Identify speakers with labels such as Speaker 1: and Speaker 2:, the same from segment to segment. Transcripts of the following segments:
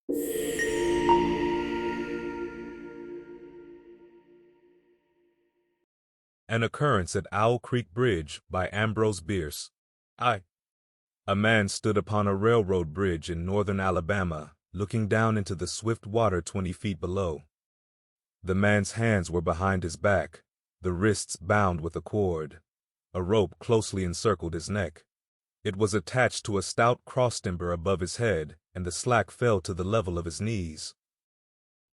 Speaker 1: An Occurrence at Owl Creek Bridge by Ambrose Bierce. A man stood upon a railroad bridge in northern Alabama, looking down into the swift water 20 feet below. The man's hands were behind his back, the wrists bound with a cord. A rope closely encircled his neck. It was attached to a stout cross-timber above his head, and the slack fell to the level of his knees.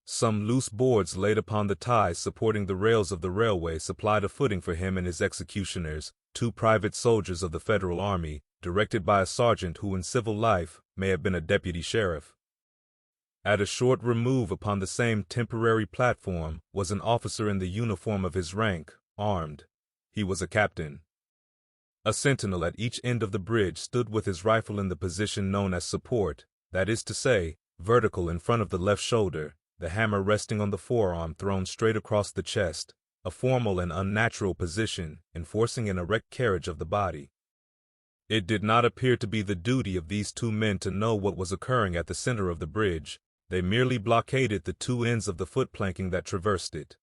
Speaker 1: Some loose boards laid upon the ties supporting the rails of the railway supplied a footing for him and his executioners, 2 private soldiers of the Federal Army, directed by a sergeant who in civil life may have been a deputy sheriff. At a short remove upon the same temporary platform was an officer in the uniform of his rank, armed. He was a captain. A sentinel at each end of the bridge stood with his rifle in the position known as support, that is to say, vertical in front of the left shoulder, the hammer resting on the forearm thrown straight across the chest, a formal and unnatural position, enforcing an erect carriage of the body. It did not appear to be the duty of these 2 men to know what was occurring at the center of the bridge. They merely blockaded the 2 ends of the foot planking that traversed it.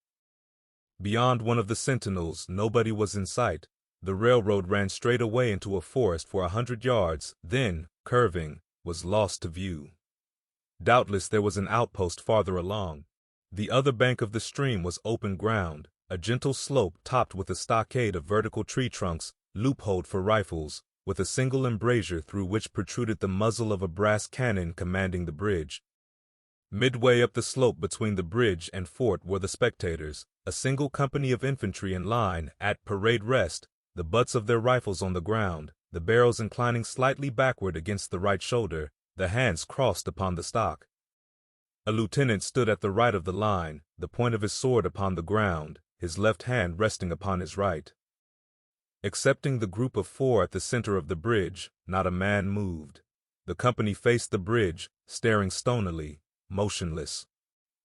Speaker 1: Beyond one of the sentinels, nobody was in sight. The railroad ran straight away into a forest for 100 yards, then, curving, was lost to view. Doubtless there was an outpost farther along. The other bank of the stream was open ground, a gentle slope topped with a stockade of vertical tree trunks, loopholed for rifles, with a single embrasure through which protruded the muzzle of a brass cannon commanding the bridge. Midway up the slope between the bridge and fort were the spectators, a single company of infantry in line at parade rest, the butts of their rifles on the ground, the barrels inclining slightly backward against the right shoulder, the hands crossed upon the stock. A lieutenant stood at the right of the line, the point of his sword upon the ground, his left hand resting upon his right. Excepting the group of 4 at the center of the bridge, not a man moved. The company faced the bridge, staring stonily, motionless.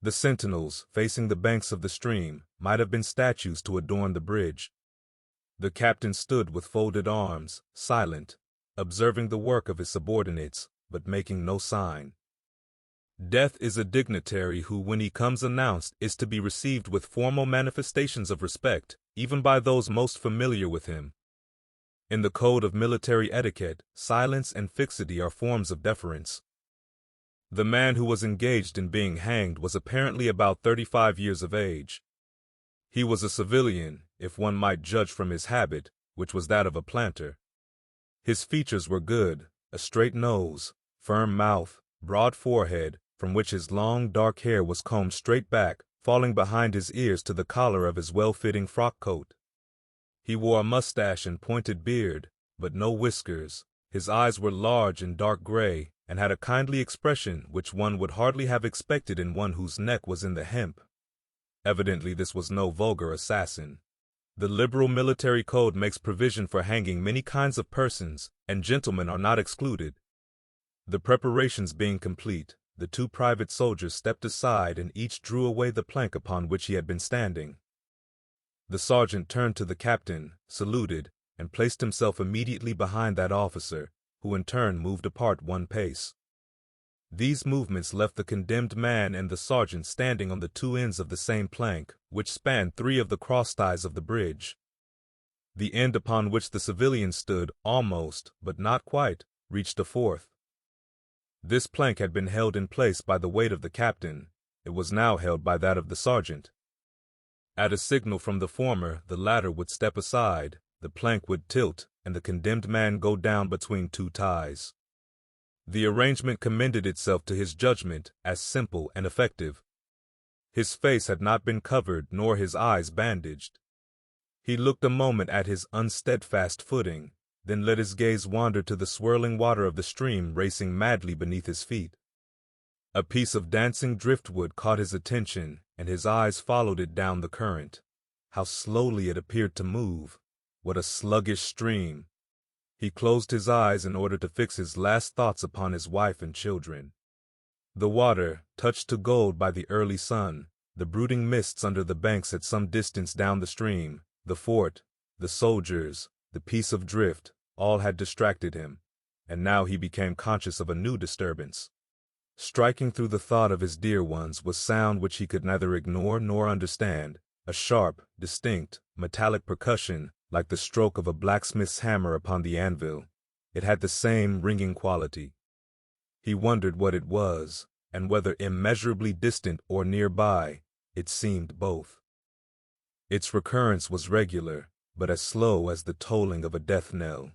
Speaker 1: The sentinels, facing the banks of the stream, might have been statues to adorn the bridge. The captain stood with folded arms, silent, observing the work of his subordinates, but making no sign. Death is a dignitary who, when he comes announced, is to be received with formal manifestations of respect, even by those most familiar with him. In the code of military etiquette, silence and fixity are forms of deference. The man who was engaged in being hanged was apparently about 35 years of age. He was a civilian, if one might judge from his habit, which was that of a planter. His features were good, a straight nose, firm mouth, broad forehead, from which his long dark hair was combed straight back, falling behind his ears to the collar of his well-fitting frock coat. He wore a mustache and pointed beard, but no whiskers. His eyes were large and dark gray, and had a kindly expression which one would hardly have expected in one whose neck was in the hemp. Evidently this was no vulgar assassin. The liberal military code makes provision for hanging many kinds of persons, and gentlemen are not excluded. The preparations being complete, the 2 private soldiers stepped aside and each drew away the plank upon which he had been standing. The sergeant turned to the captain, saluted, and placed himself immediately behind that officer, who in turn moved apart 1 pace. These movements left the condemned man and the sergeant standing on the 2 ends of the same plank, which spanned 3 of the cross ties of the bridge. The end upon which the civilian stood almost, but not quite, reached a 4th. This plank had been held in place by the weight of the captain. It was now held by that of the sergeant. At a signal from the former, the latter would step aside, the plank would tilt, and the condemned man go down between 2 ties. The arrangement commended itself to his judgment as simple and effective. His face had not been covered nor his eyes bandaged. He looked a moment at his unsteadfast footing, then let his gaze wander to the swirling water of the stream racing madly beneath his feet. A piece of dancing driftwood caught his attention, and his eyes followed it down the current. How slowly it appeared to move! What a sluggish stream! He closed his eyes in order to fix his last thoughts upon his wife and children. The water, touched to gold by the early sun, the brooding mists under the banks at some distance down the stream, the fort, the soldiers, the piece of drift, all had distracted him, and now he became conscious of a new disturbance. Striking through the thought of his dear ones was sound which he could neither ignore nor understand, a sharp, distinct, metallic percussion, like the stroke of a blacksmith's hammer upon the anvil. It had the same ringing quality. He wondered what it was, and whether immeasurably distant or nearby. It seemed both. Its recurrence was regular, but as slow as the tolling of a death knell.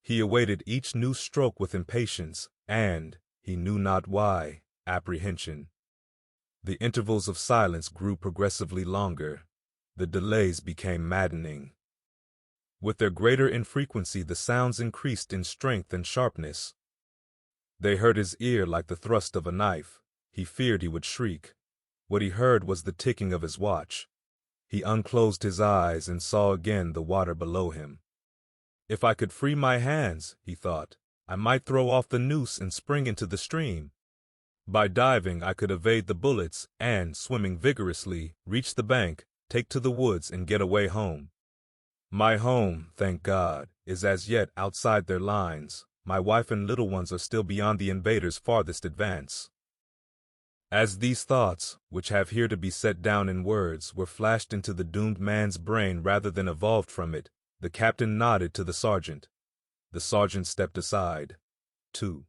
Speaker 1: He awaited each new stroke with impatience and, he knew not why, apprehension. The intervals of silence grew progressively longer. The delays became maddening. With their greater infrequency, the sounds increased in strength and sharpness. They hurt his ear like the thrust of a knife. He feared he would shriek. What he heard was the ticking of his watch. He unclosed his eyes and saw again the water below him. If I could free my hands, he thought, I might throw off the noose and spring into the stream. By diving, I could evade the bullets and, swimming vigorously, reach the bank, take to the woods, and get away home. My home, thank God, is as yet outside their lines. My wife and little ones are still beyond the invaders' farthest advance. As these thoughts, which have here to be set down in words, were flashed into the doomed man's brain rather than evolved from it, the captain nodded to the sergeant. The sergeant stepped aside. 2.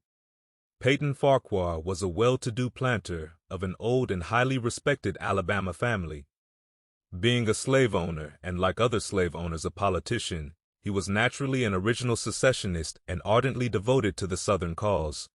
Speaker 1: Peyton Farquhar was a well-to-do planter of an old and highly respected Alabama family. Being a slave owner and, like other slave owners, a politician, he was naturally an original secessionist and ardently devoted to the Southern cause.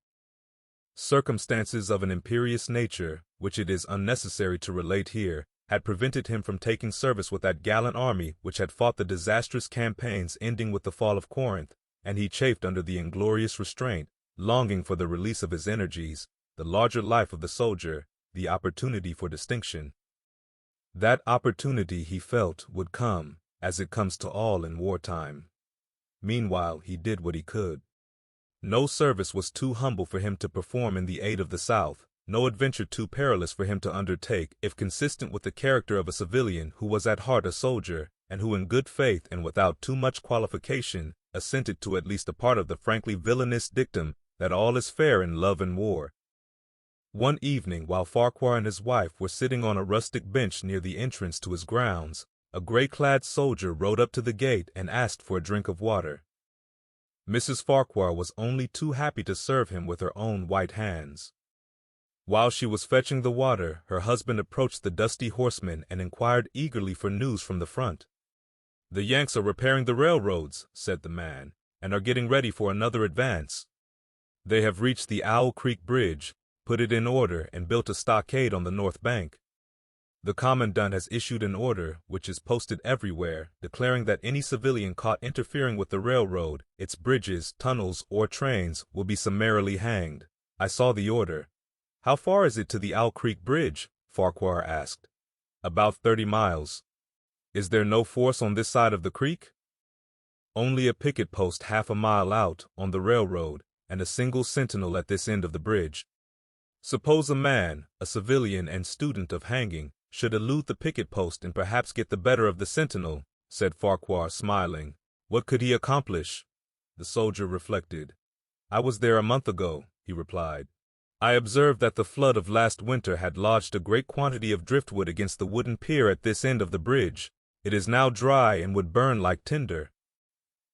Speaker 1: Circumstances of an imperious nature, which it is unnecessary to relate here, had prevented him from taking service with that gallant army which had fought the disastrous campaigns ending with the fall of Corinth, and he chafed under the inglorious restraint, longing for the release of his energies, the larger life of the soldier, the opportunity for distinction. That opportunity, he felt, would come, as it comes to all in wartime. Meanwhile, he did what he could. No service was too humble for him to perform in the aid of the South, no adventure too perilous for him to undertake if consistent with the character of a civilian who was at heart a soldier, and who in good faith and without too much qualification assented to at least a part of the frankly villainous dictum that all is fair in love and war. One evening, while Farquhar and his wife were sitting on a rustic bench near the entrance to his grounds, a gray-clad soldier rode up to the gate and asked for a drink of water. Mrs. Farquhar was only too happy to serve him with her own white hands. While she was fetching the water, her husband approached the dusty horseman and inquired eagerly for news from the front. "The Yanks are repairing the railroads," said the man, "and are getting ready for another advance. They have reached the Owl Creek Bridge, put it in order, and built a stockade on the north bank. The commandant has issued an order, which is posted everywhere, declaring that any civilian caught interfering with the railroad, its bridges, tunnels, or trains will be summarily hanged. I saw the order." "How far is it to the Owl Creek Bridge?" Farquhar asked. "About 30 miles. Is there no force on this side of the creek?" "Only a picket post half a mile out, on the railroad, and a single sentinel at this end of the bridge. Suppose a man, a civilian and student of hanging, should elude the picket post and perhaps get the better of the sentinel," said Farquhar, smiling. "What could he accomplish?" The soldier reflected. "I was there a month ago," he replied. "I observed that the flood of last winter had lodged a great quantity of driftwood against the wooden pier at this end of the bridge. It is now dry and would burn like tinder."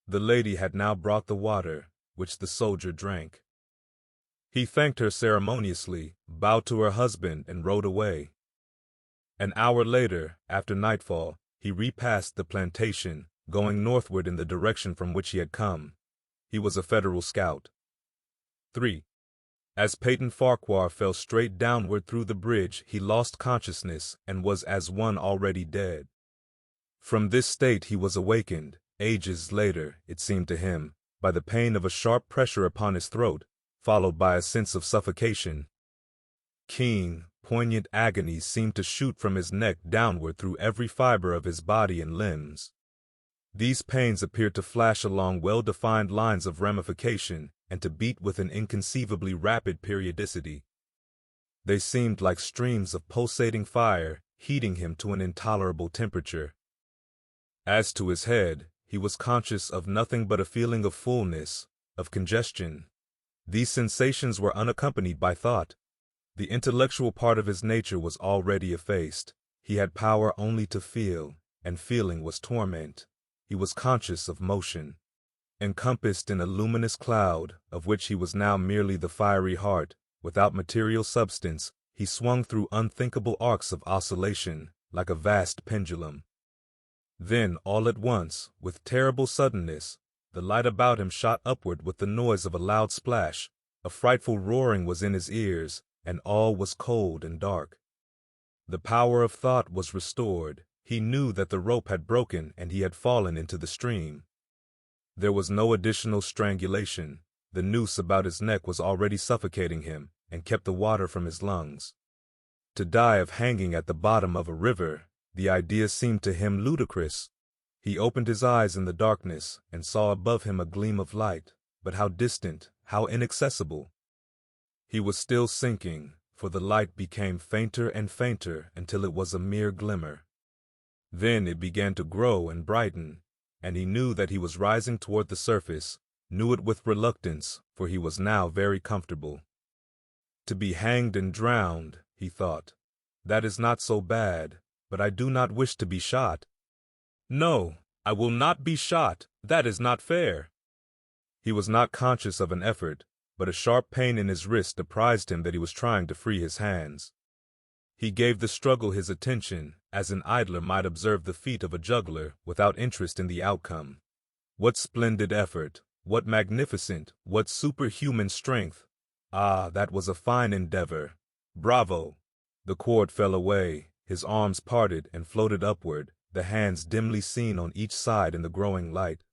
Speaker 1: The lady had now brought the water, which the soldier drank. He thanked her ceremoniously, bowed to her husband, and rode away. An hour later, after nightfall, he repassed the plantation, going northward in the direction from which he had come. He was a Federal scout. 3. As Peyton Farquhar fell straight downward through the bridge, he lost consciousness and was as one already dead. From this state he was awakened, ages later, it seemed to him, by the pain of a sharp pressure upon his throat, followed by a sense of suffocation. Keen, poignant agonies seemed to shoot from his neck downward through every fiber of his body and limbs. These pains appeared to flash along well-defined lines of ramification and to beat with an inconceivably rapid periodicity. They seemed like streams of pulsating fire, heating him to an intolerable temperature. As to his head, he was conscious of nothing but a feeling of fullness, of congestion. These sensations were unaccompanied by thought. The intellectual part of his nature was already effaced. He had power only to feel, and feeling was torment. He was conscious of motion. Encompassed in a luminous cloud, of which he was now merely the fiery heart, without material substance, he swung through unthinkable arcs of oscillation, like a vast pendulum. Then, all at once, with terrible suddenness, the light about him shot upward with the noise of a loud splash. A frightful roaring was in his ears, and all was cold and dark. The power of thought was restored. He knew that the rope had broken and he had fallen into the stream. There was no additional strangulation. The noose about his neck was already suffocating him and kept the water from his lungs. To die of hanging at the bottom of a river, the idea seemed to him ludicrous. He opened his eyes in the darkness and saw above him a gleam of light, but how distant, how inaccessible. He was still sinking, for the light became fainter and fainter until it was a mere glimmer. Then it began to grow and brighten, and he knew that he was rising toward the surface, knew it with reluctance, for he was now very comfortable. To be hanged and drowned, he thought, that is not so bad, but I do not wish to be shot. No, I will not be shot. That is not fair. He was not conscious of an effort, but a sharp pain in his wrist apprised him that he was trying to free his hands. He gave the struggle his attention, as an idler might observe the feat of a juggler, without interest in the outcome. What splendid effort! What magnificent, what superhuman strength! Ah, that was a fine endeavor! Bravo! The cord fell away, his arms parted and floated upward, the hands dimly seen on each side in the growing light.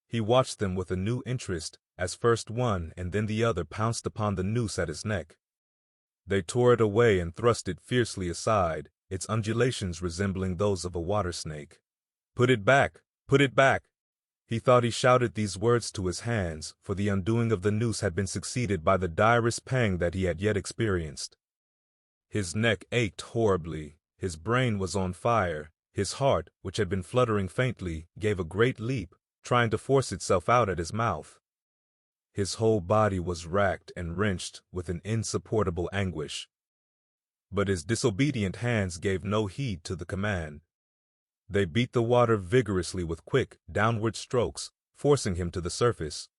Speaker 1: He watched them with a new interest, as first one and then the other pounced upon the noose at his neck. They tore it away and thrust it fiercely aside, its undulations resembling those of a water snake. "Put it back! Put it back!" He thought he shouted these words to his hands, for the undoing of the noose had been succeeded by the direst pang that he had yet experienced. His neck ached horribly, his brain was on fire, his heart, which had been fluttering faintly, gave a great leap, trying to force itself out at his mouth. His whole body was racked and wrenched with an insupportable anguish. But his disobedient hands gave no heed to the command. They beat the water vigorously with quick, downward strokes, forcing him to the surface.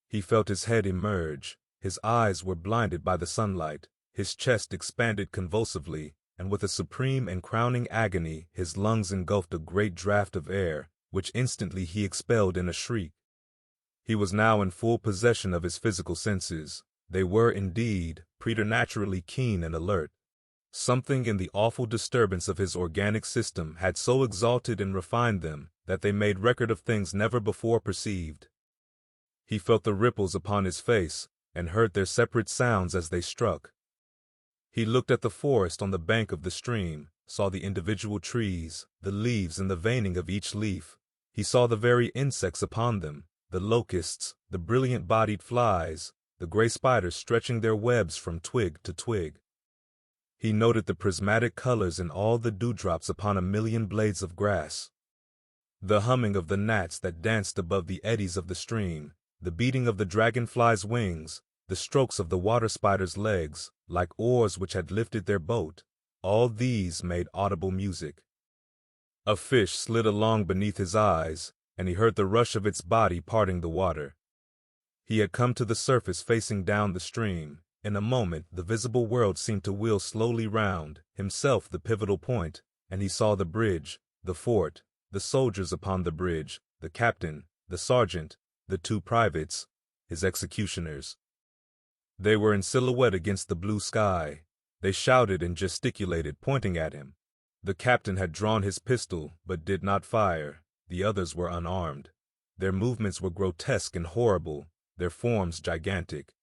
Speaker 1: He felt his head emerge, his eyes were blinded by the sunlight, his chest expanded convulsively, and with a supreme and crowning agony his lungs engulfed a great draught of air, which instantly he expelled in a shriek. He was now in full possession of his physical senses. They were, indeed, preternaturally keen and alert. Something in the awful disturbance of his organic system had so exalted and refined them that they made record of things never before perceived. He felt the ripples upon his face and heard their separate sounds as they struck. He looked at the forest on the bank of the stream, saw the individual trees, the leaves and the veining of each leaf. He saw the very insects upon them, the locusts, the brilliant-bodied flies, the gray spiders stretching their webs from twig to twig. He noted the prismatic colors in all the dewdrops upon a million blades of grass, the humming of the gnats that danced above the eddies of the stream, the beating of the dragonfly's wings, the strokes of the water spider's legs, like oars which had lifted their boat. All these made audible music. A fish slid along beneath his eyes, and he heard the rush of its body parting the water. He had come to the surface facing down the stream. In a moment the visible world seemed to wheel slowly round, himself the pivotal point, and he saw the bridge, the fort, the soldiers upon the bridge, the captain, the sergeant, the two privates, his executioners. They were in silhouette against the blue sky. They shouted and gesticulated, pointing at him. The captain had drawn his pistol, but did not fire. The others were unarmed. Their movements were grotesque and horrible, their forms gigantic.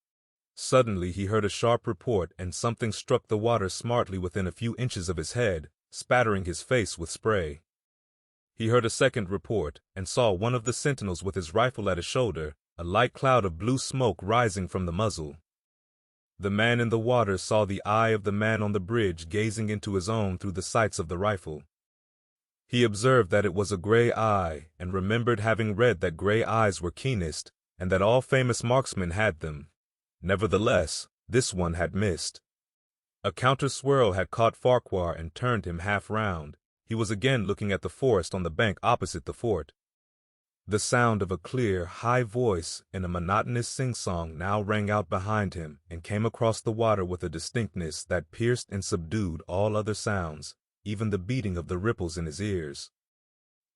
Speaker 1: Suddenly he heard a sharp report, and something struck the water smartly within a few inches of his head, spattering his face with spray. He heard a second report, and saw one of the sentinels with his rifle at his shoulder, a light cloud of blue smoke rising from the muzzle. The man in the water saw the eye of the man on the bridge gazing into his own through the sights of the rifle. He observed that it was a gray eye, and remembered having read that gray eyes were keenest, and that all famous marksmen had them. Nevertheless, this one had missed. A counter-swirl had caught Farquhar and turned him half round. He was again looking at the forest on the bank opposite the fort. The sound of a clear, high voice in a monotonous sing-song now rang out behind him and came across the water with a distinctness that pierced and subdued all other sounds, even the beating of the ripples in his ears.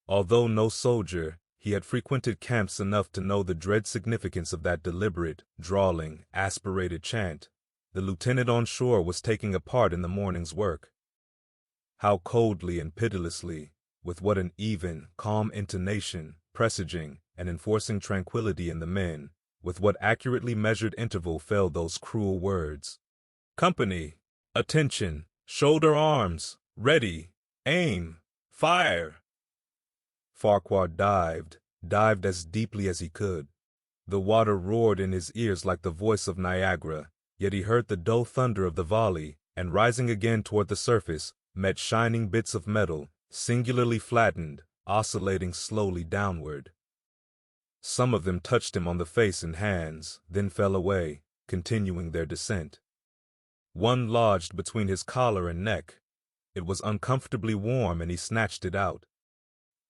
Speaker 1: Although no soldier, he had frequented camps enough to know the dread significance of that deliberate, drawling, aspirated chant. The lieutenant on shore was taking a part in the morning's work. How coldly and pitilessly, with what an even, calm intonation, presaging and enforcing tranquility in the men, with what accurately measured interval fell those cruel words. "Company! Attention! Shoulder arms! Ready! Aim! Fire!" Farquhar dived as deeply as he could. The water roared in his ears like the voice of Niagara, yet he heard the dull thunder of the volley, and rising again toward the surface, met shining bits of metal, singularly flattened, oscillating slowly downward. Some of them touched him on the face and hands, then fell away, continuing their descent. One lodged between his collar and neck. It was uncomfortably warm, and he snatched it out.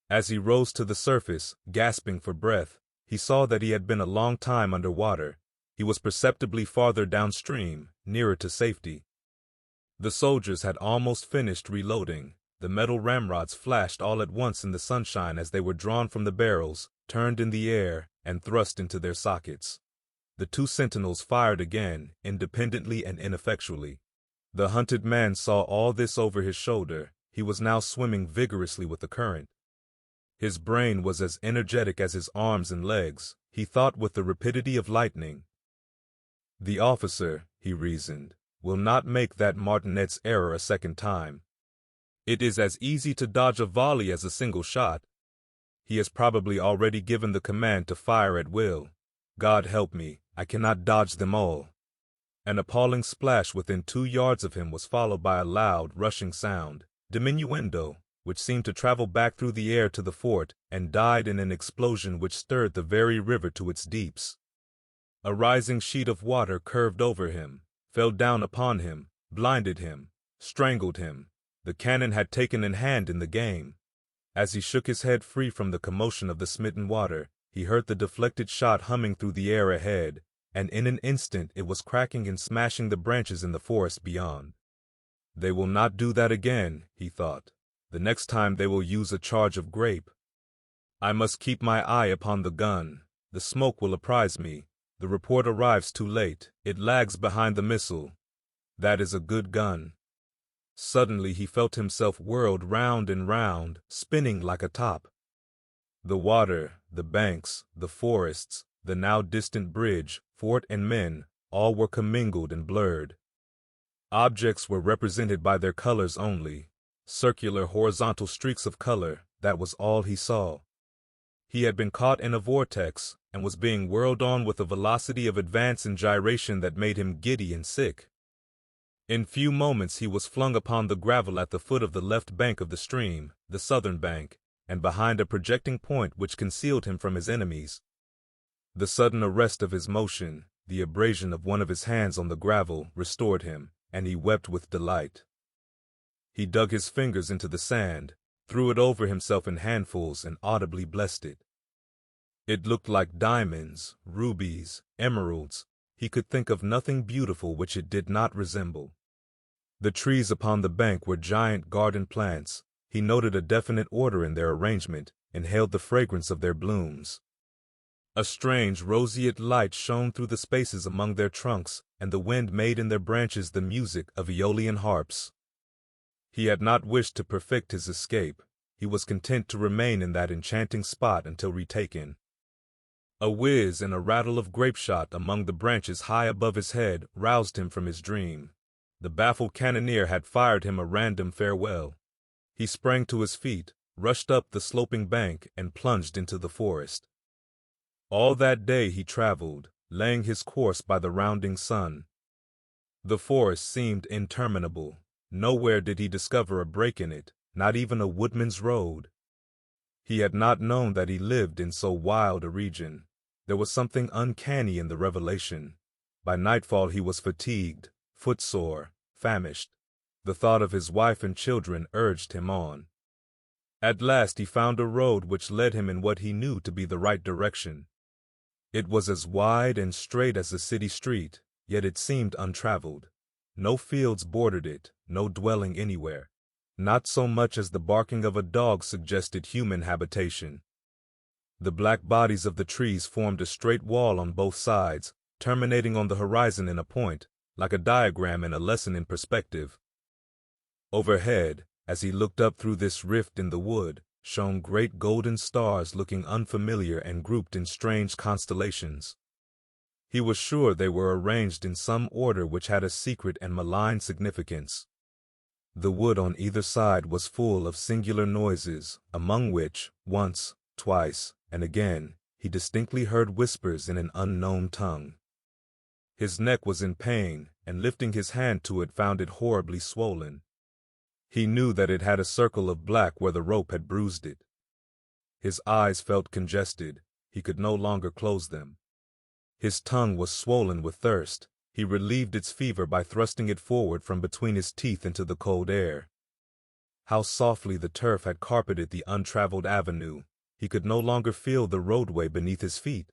Speaker 1: As he rose to the surface, gasping for breath, he saw that he had been a long time under water. He was perceptibly farther downstream, nearer to safety. The soldiers had almost finished reloading. The metal ramrods flashed all at once in the sunshine as they were drawn from the barrels, turned in the air, and thrust into their sockets. The two sentinels fired again, independently and ineffectually. The hunted man saw all this over his shoulder. He was now swimming vigorously with the current. His brain was as energetic as his arms and legs. He thought with the rapidity of lightning. The officer, he reasoned, will not make that martinet's error a second time. It is as easy to dodge a volley as a single shot. He has probably already given the command to fire at will. God help me, I cannot dodge them all. An appalling splash within 2 yards of him was followed by a loud, rushing sound, diminuendo, which seemed to travel back through the air to the fort and died in an explosion which stirred the very river to its deeps. A rising sheet of water curved over him, fell down upon him, blinded him, strangled him. The cannon had taken a hand in the game. As he shook his head free from the commotion of the smitten water, he heard the deflected shot humming through the air ahead, and in an instant it was cracking and smashing the branches in the forest beyond. They will not do that again, he thought. The next time they will use a charge of grape. I must keep my eye upon the gun. The smoke will apprise me. The report arrives too late. It lags behind the missile. That is a good gun. Suddenly he felt himself whirled round and round, spinning like a top. The water, the banks, the forests, the now distant bridge, fort and men, all were commingled and blurred. Objects were represented by their colors only. Circular horizontal streaks of color, that was all he saw. He had been caught in a vortex, and was being whirled on with a velocity of advance and gyration that made him giddy and sick. In few moments he was flung upon the gravel at the foot of the left bank of the stream, the southern bank, and behind a projecting point which concealed him from his enemies. The sudden arrest of his motion, the abrasion of one of his hands on the gravel, restored him, and he wept with delight. He dug his fingers into the sand, threw it over himself in handfuls, and audibly blessed it. It looked like diamonds, rubies, emeralds. He could think of nothing beautiful which it did not resemble. The trees upon the bank were giant garden plants. He noted a definite order in their arrangement, inhaled the fragrance of their blooms. A strange roseate light shone through the spaces among their trunks, and the wind made in their branches the music of aeolian harps. He had not wished to perfect his escape. He was content to remain in that enchanting spot until retaken. A whiz and a rattle of grape-shot among the branches high above his head roused him from his dream. The baffled cannoneer had fired him a random farewell. He sprang to his feet, rushed up the sloping bank, and plunged into the forest. All that day he traveled, laying his course by the rounding sun. The forest seemed interminable. Nowhere did he discover a break in it, not even a woodman's road. He had not known that he lived in so wild a region. There was something uncanny in the revelation. By nightfall he was fatigued, footsore, famished. The thought of his wife and children urged him on. At last he found a road which led him in what he knew to be the right direction. It was as wide and straight as a city street, yet it seemed untraveled. No fields bordered it, no dwelling anywhere. Not so much as the barking of a dog suggested human habitation. The black bodies of the trees formed a straight wall on both sides, terminating on the horizon in a point, like a diagram in a lesson in perspective. Overhead, as he looked up through this rift in the wood, shone great golden stars looking unfamiliar and grouped in strange constellations. He was sure they were arranged in some order which had a secret and malign significance. The wood on either side was full of singular noises, among which, once, twice, and again, he distinctly heard whispers in an unknown tongue. His neck was in pain, and lifting his hand to it found it horribly swollen. He knew that it had a circle of black where the rope had bruised it. His eyes felt congested. He could no longer close them. His tongue was swollen with thirst. He relieved its fever by thrusting it forward from between his teeth into the cold air. How softly the turf had carpeted the untraveled avenue. He could no longer feel the roadway beneath his feet.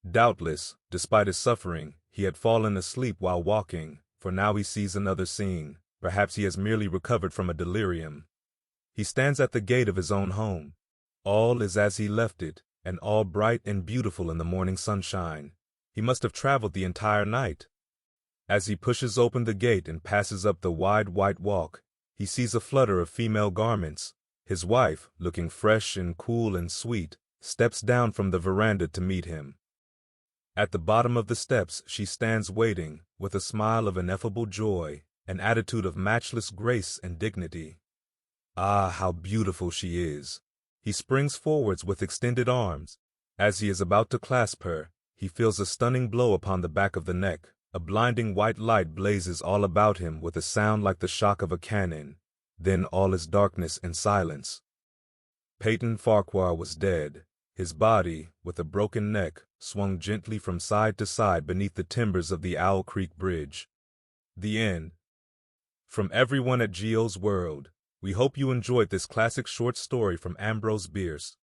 Speaker 1: Doubtless, despite his suffering, he had fallen asleep while walking, for now he sees another scene. Perhaps he has merely recovered from a delirium. He stands at the gate of his own home. All is as he left it, and all bright and beautiful in the morning sunshine. He must have traveled the entire night. As he pushes open the gate and passes up the wide white walk, he sees a flutter of female garments. His wife, looking fresh and cool and sweet, steps down from the veranda to meet him. At the bottom of the steps she stands waiting, with a smile of ineffable joy, an attitude of matchless grace and dignity. Ah, how beautiful she is! He springs forwards with extended arms. As he is about to clasp her, he feels a stunning blow upon the back of the neck. A blinding white light blazes all about him with a sound like the shock of a cannon. Then all is darkness and silence. Peyton Farquhar was dead. His body, with a broken neck, swung gently from side to side beneath the timbers of the Owl Creek Bridge. The end. From everyone at Geo's World, we hope you enjoyed this classic short story from Ambrose Bierce.